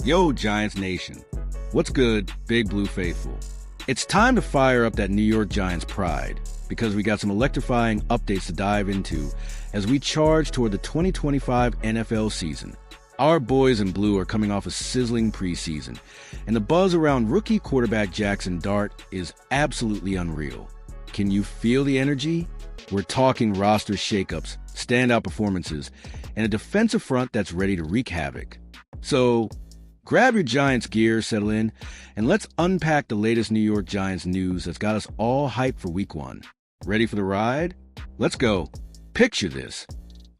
Yo, Giants Nation. What's good, Big Blue Faithful? It's time to fire up that New York Giants pride because we got some electrifying updates to dive into as we charge toward the 2025 NFL season. Our boys in blue are coming off a sizzling preseason, and the buzz around rookie quarterback Jackson Dart is absolutely unreal. Can you feel the energy? We're talking roster shakeups, standout performances, and a defensive front that's ready to wreak havoc. So, grab your Giants gear, settle in, and let's unpack the latest New York Giants news that's got us all hyped for Week 1. Ready for the ride? Let's go. Picture this.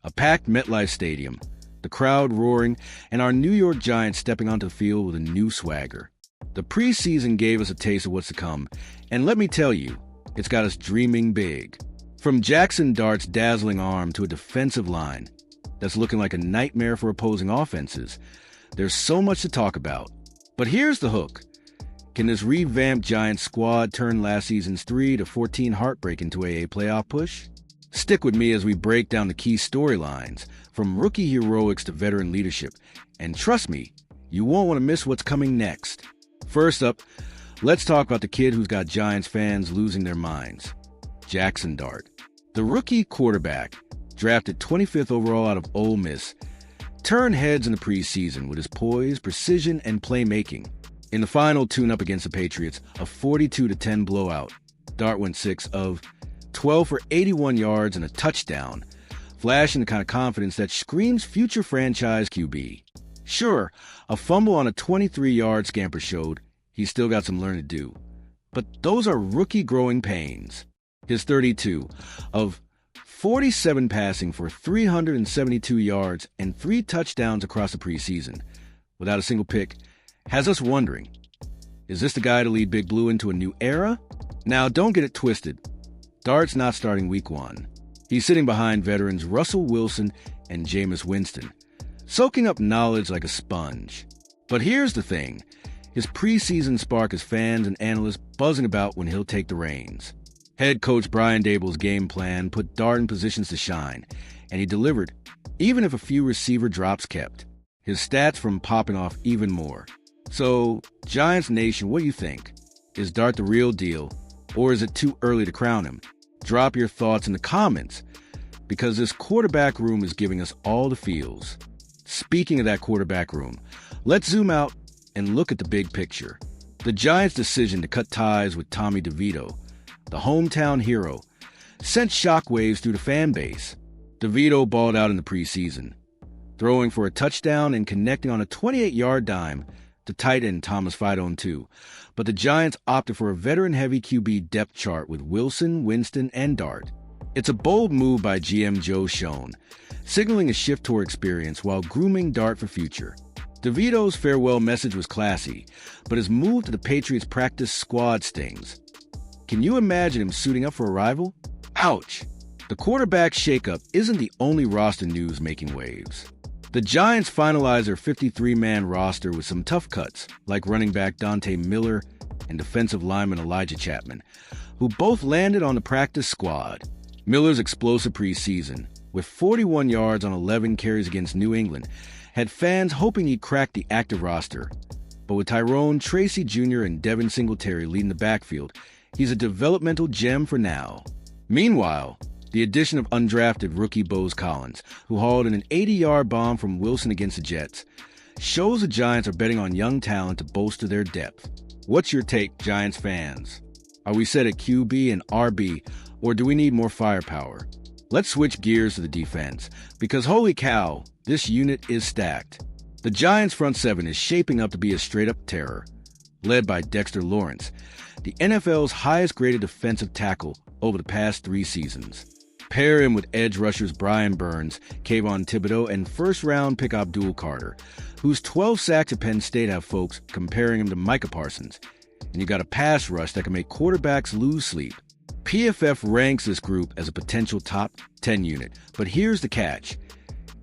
A packed MetLife Stadium, the crowd roaring, and our New York Giants stepping onto the field with a new swagger. The preseason gave us a taste of what's to come, and let me tell you, it's got us dreaming big. From Jackson Dart's dazzling arm to a defensive line that's looking like a nightmare for opposing offenses, there's so much to talk about. But here's the hook. Can this revamped Giants squad turn last season's 3-14 heartbreak into a playoff push? Stick with me as we break down the key storylines, from rookie heroics to veteran leadership. And trust me, you won't want to miss what's coming next. First up, let's talk about the kid who's got Giants fans losing their minds. Jackson Dart. The rookie quarterback, drafted 25th overall out of Ole Miss, turned heads in the preseason with his poise, precision, and playmaking. In the final tune-up against the Patriots, a 42-10 blowout, Dart went 6 of 12 for 81 yards and a touchdown, flashing the kind of confidence that screams future franchise QB. Sure, a fumble on a 23-yard scamper showed he's still got some learning to do, but those are rookie growing pains. His 32 of 47 passing for 372 yards and 3 touchdowns across the preseason, without a single pick, has us wondering, is this the guy to lead Big Blue into a new era? Now, don't get it twisted. Dart's not starting Week 1. He's sitting behind veterans Russell Wilson and Jameis Winston, soaking up knowledge like a sponge. But here's the thing. His preseason spark has fans and analysts buzzing about when he'll take the reins. Head coach Brian Daboll's game plan put Dart in positions to shine, and he delivered, even if a few receiver drops kept. His stats from popping off even more. So, Giants Nation, what do you think? Is Dart the real deal, or is it too early to crown him? Drop your thoughts in the comments, because this quarterback room is giving us all the feels. Speaking of that quarterback room, let's zoom out and look at the big picture. The Giants' decision to cut ties with Tommy DeVito, the hometown hero, sent shockwaves through the fan base. DeVito balled out in the preseason, throwing for a touchdown and connecting on a 28-yard dime to tight end Thomas Fidone too. But the Giants opted for a veteran-heavy QB depth chart with Wilson, Winston, and Dart. It's a bold move by GM Joe Schoen, signaling a shift toward experience while grooming Dart for future. DeVito's farewell message was classy, but his move to the Patriots' practice squad stings. Can you imagine him suiting up for a rival? Ouch! The quarterback shakeup isn't the only roster news making waves. The Giants finalized their 53-man roster with some tough cuts, like running back Dante Miller and defensive lineman Elijah Chapman, who both landed on the practice squad. Miller's explosive preseason, with 41 yards on 11 carries against New England, had fans hoping he'd crack the active roster. But with Tyrone Tracy Jr. and Devin Singletary leading the backfield, he's a developmental gem for now. Meanwhile, the addition of undrafted rookie Bose Collins, who hauled in an 80-yard bomb from Wilson against the Jets, shows the Giants are betting on young talent to bolster their depth. What's your take, Giants fans? Are we set at QB and RB, or do we need more firepower? Let's switch gears to the defense, because holy cow, this unit is stacked. The Giants' front seven is shaping up to be a straight-up terror, led by Dexter Lawrence, the NFL's highest-graded defensive tackle over the past 3 seasons. Pair him with edge rushers Brian Burns, Kayvon Thibodeau, and first-round pick Abdul Carter, whose 12 sacks at Penn State have folks comparing him to Micah Parsons. And you got a pass rush that can make quarterbacks lose sleep. PFF ranks this group as a potential top 10 unit, but here's the catch.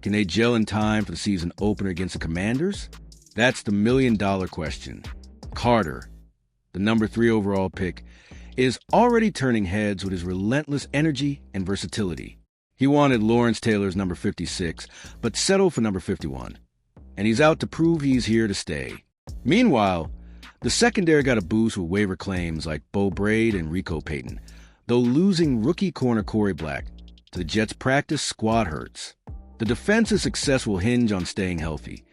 Can they gel in time for the season opener against the Commanders? That's the million-dollar question. Carter, the number 3 overall pick, is already turning heads with his relentless energy and versatility. He wanted Lawrence Taylor's number 56, but settled for number 51. and he's out to prove he's here to stay. Meanwhile, the secondary got a boost with waiver claims like Bo Braid and Rico Payton, though losing rookie corner Corey Black to the Jets' practice squad hurts. The defense's success will hinge on staying healthy,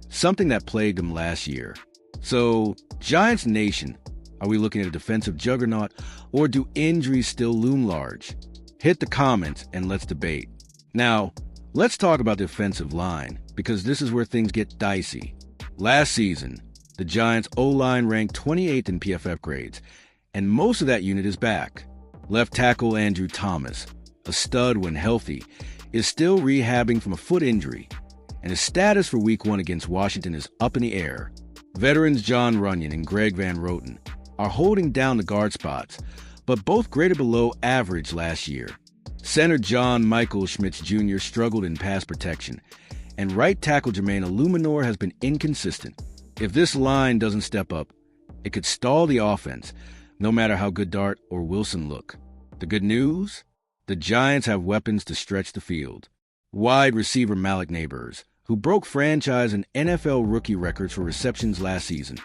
something that plagued them last year. So, Giants Nation, are we looking at a defensive juggernaut, or do injuries still loom large? Hit the comments and let's debate. Now, let's talk about the offensive line, because this is where things get dicey. Last season, the Giants' O-line ranked 28th in PFF grades, and most of that unit is back. Left tackle Andrew Thomas, a stud when healthy, is still rehabbing from a foot injury, and his status for Week 1 against Washington is up in the air. Veterans John Runyon and Greg Van Roten are holding down the guard spots, but both graded below average last year. Center John Michael Schmitz Jr. struggled in pass protection, and right tackle Jermaine Illuminor has been inconsistent. If this line doesn't step up, it could stall the offense, no matter how good Dart or Wilson look. The good news? The Giants have weapons to stretch the field. Wide receiver Malik Nabers, who broke franchise and NFL rookie records for receptions last season,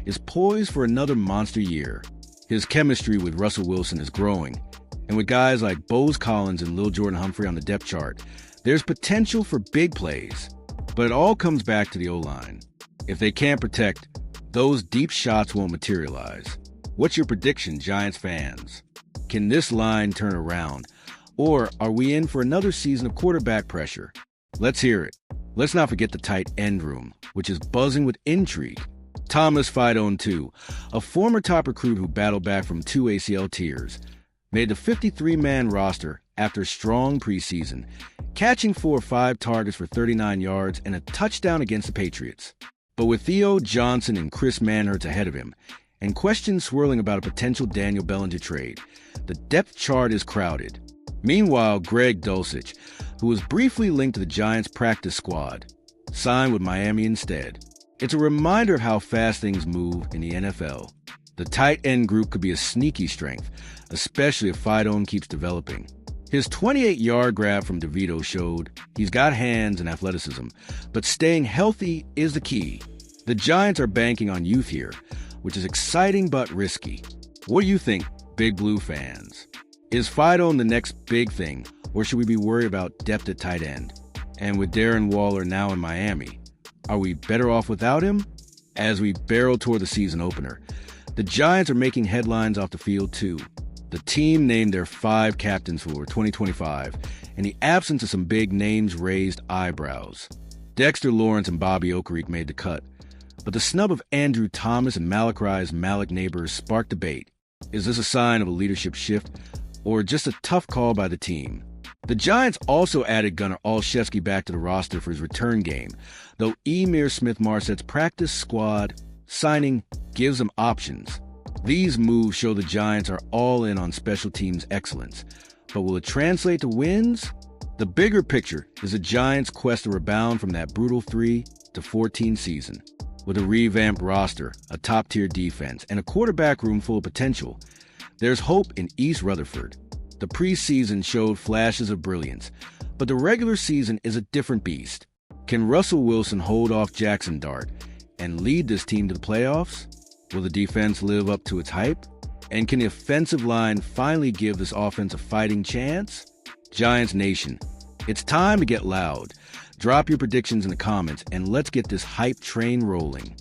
is poised for another monster year. His chemistry with Russell Wilson is growing, and with guys like Bose Collins and Lil Jordan Humphrey on the depth chart, there's potential for big plays. But it all comes back to the O-line. If they can't protect, those deep shots won't materialize. What's your prediction, Giants fans? Can this line turn around, or are we in for another season of quarterback pressure? Let's hear it. Let's not forget the tight end room, which is buzzing with intrigue. Thomas Fidone, too, a former top recruit who battled back from 2 ACL tears, made the 53-man roster after a strong preseason, catching 4 or 5 targets for 39 yards and a touchdown against the Patriots. But with Theo Johnson and Chris Manhertz ahead of him, and questions swirling about a potential Daniel Bellinger trade, the depth chart is crowded. Meanwhile, Greg Dulcich, who was briefly linked to the Giants' practice squad, signed with Miami instead. It's a reminder of how fast things move in the NFL. The tight end group could be a sneaky strength, especially if Fidone keeps developing. His 28-yard grab from DeVito showed he's got hands and athleticism, but staying healthy is the key. The Giants are banking on youth here, which is exciting but risky. What do you think, Big Blue fans? Is Fidone the next big thing, or should we be worried about depth at tight end? And with Darren Waller now in Miami, are we better off without him? As we barrel toward the season opener, the Giants are making headlines off the field too. The team named their 5 captains for 2025, in the absence of some big names raised eyebrows. Dexter Lawrence and Bobby Okereke made the cut, but the snub of Andrew Thomas and Malik Nabers sparked debate. Is this a sign of a leadership shift, or just a tough call by the team? The Giants also added Gunnar Olszewski back to the roster for his return game, though Emir Smith-Marsette's practice squad signing gives them options. These moves show the Giants are all in on special teams excellence, but will it translate to wins? The bigger picture is the Giants' quest to rebound from that brutal 3-14 season. With a revamped roster, a top-tier defense, and a quarterback room full of potential, there's hope in East Rutherford. The preseason showed flashes of brilliance, but the regular season is a different beast. Can Russell Wilson hold off Jackson Dart and lead this team to the playoffs? Will the defense live up to its hype? And can the offensive line finally give this offense a fighting chance? Giants Nation, it's time to get loud. Drop your predictions in the comments and let's get this hype train rolling.